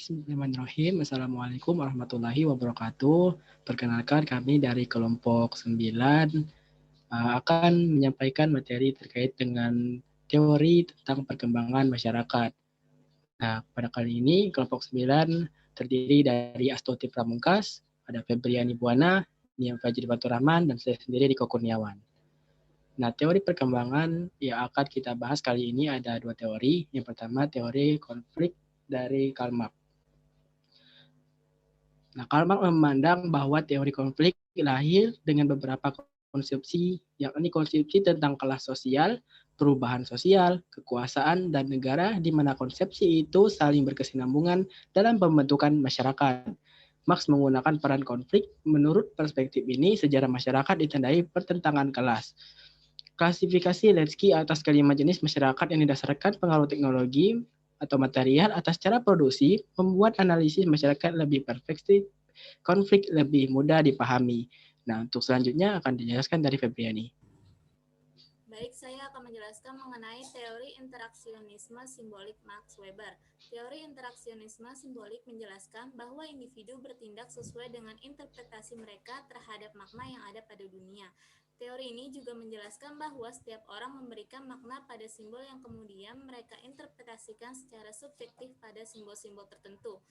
Bismillahirrahmanirrahim. Assalamualaikum warahmatullahi wabarakatuh. Perkenalkan kami dari kelompok 9 akan menyampaikan materi terkait dengan teori tentang perkembangan masyarakat. Nah, pada kali ini kelompok 9 terdiri dari Astuti Pramungkas, ada Febriani Buana, Nia Fajri Baturrahman, dan saya sendiri Riko Kurniawan. Nah, teori perkembangan yang akan kita bahas kali ini ada dua teori. Yang pertama, teori konflik dari Karl Marx. Nah, Karl Marx memandang bahwa teori konflik lahir dengan beberapa konsepsi, yakni konsepsi tentang kelas sosial, perubahan sosial, kekuasaan, dan negara, di mana konsepsi itu saling berkesinambungan dalam pembentukan masyarakat. Marx menggunakan peran konflik. Menurut perspektif ini, sejarah masyarakat ditandai pertentangan kelas. Klasifikasi Lensky atas kelima jenis masyarakat yang didasarkan pengaruh teknologi atau material atas cara produksi membuat analisis masyarakat lebih perfektif, konflik lebih mudah dipahami. Nah, untuk selanjutnya akan dijelaskan dari Febriani. Baik, saya akan menjelaskan mengenai teori interaksionisme simbolik Max Weber. Teori interaksionisme simbolik menjelaskan bahwa individu bertindak sesuai dengan interpretasi mereka terhadap makna yang ada pada dunia. Teori ini juga menjelaskan bahwa setiap orang memberikan makna pada simbol yang kemudian mereka interpretasikan secara subjektif pada simbol-simbol tertentu.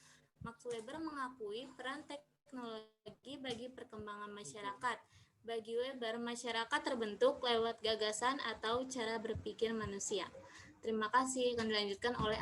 Max Weber mengakui peran teknologi bagi perkembangan masyarakat. Bagi Weber, masyarakat terbentuk lewat gagasan atau cara berpikir manusia. Terima kasih. Akan dilanjutkan oleh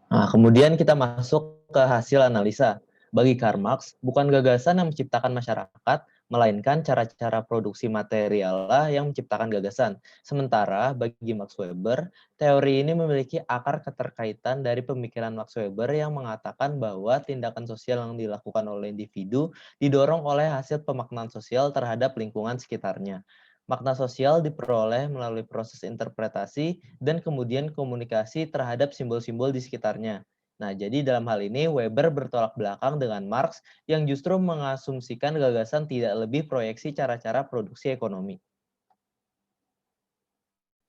Nah, kemudian kita masuk ke hasil analisa. Bagi Karl Marx, bukan gagasan yang menciptakan masyarakat, melainkan cara-cara produksi materiallah yang menciptakan gagasan. Sementara bagi Max Weber, teori ini memiliki akar keterkaitan dari pemikiran Max Weber yang mengatakan bahwa tindakan sosial yang dilakukan oleh individu didorong oleh hasil pemaknaan sosial terhadap lingkungan sekitarnya. Makna sosial diperoleh melalui proses interpretasi dan kemudian komunikasi terhadap simbol-simbol di sekitarnya. Nah, jadi dalam hal ini Weber bertolak belakang dengan Marx yang justru mengasumsikan gagasan tidak lebih proyeksi cara-cara produksi ekonomi.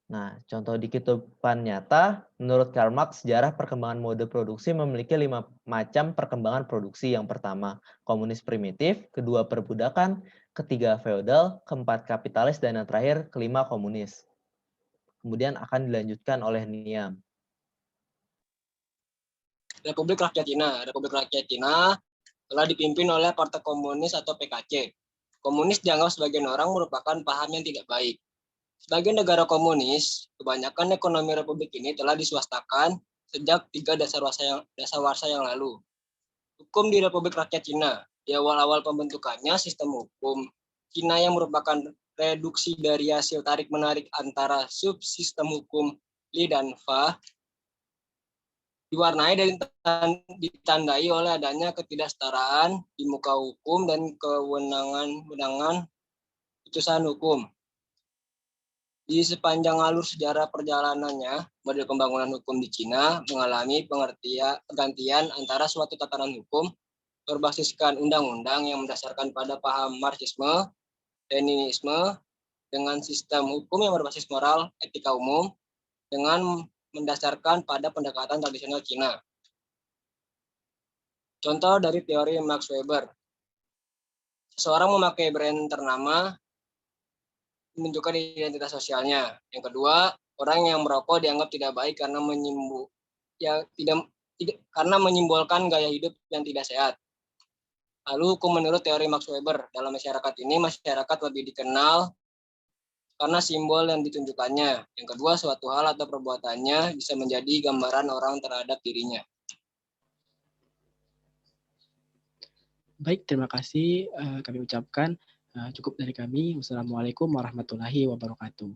Nah, contoh di kehidupan nyata, menurut Karl Marx, sejarah perkembangan mode produksi memiliki 5 macam perkembangan produksi. Yang pertama, komunis primitif, kedua perbudakan, ketiga feodal, keempat kapitalis, dan yang terakhir kelima komunis. Kemudian akan dilanjutkan oleh Niam. Republik Rakyat Cina. Republik Rakyat Cina telah dipimpin oleh Partai Komunis atau PKC. Komunis dianggap sebagian orang merupakan paham yang tidak baik. Sebagai negara komunis, kebanyakan ekonomi republik ini telah diswastakan sejak 3 dasawarsa yang lalu. Hukum di Republik Rakyat Cina. Di awal-awal pembentukannya, sistem hukum Cina yang merupakan reduksi dari hasil tarik-menarik antara subsistem hukum Li dan Fa diwarnai dan ditandai oleh adanya ketidaksetaraan di muka hukum dan kewenangan putusan hukum. Di sepanjang alur sejarah perjalanannya, model pembangunan hukum di Cina mengalami pergantian antara suatu tatanan hukum berbasiskan undang-undang yang mendasarkan pada paham Marxisme, Leninisme, dengan sistem hukum yang berbasis moral, etika umum, dengan mendasarkan pada pendekatan tradisional Cina. Contoh dari teori Max Weber. Seseorang memakai brand ternama menunjukkan identitas sosialnya. Yang kedua, orang yang merokok dianggap tidak baik karena karena menyimbolkan gaya hidup yang tidak sehat. Lalu hukum menurut teori Max Weber, dalam masyarakat ini masyarakat lebih dikenal karena simbol yang ditunjukkannya. Yang kedua, suatu hal atau perbuatannya bisa menjadi gambaran orang terhadap dirinya. Baik, terima kasih kami ucapkan. Cukup dari kami. Wassalamualaikum warahmatullahi wabarakatuh.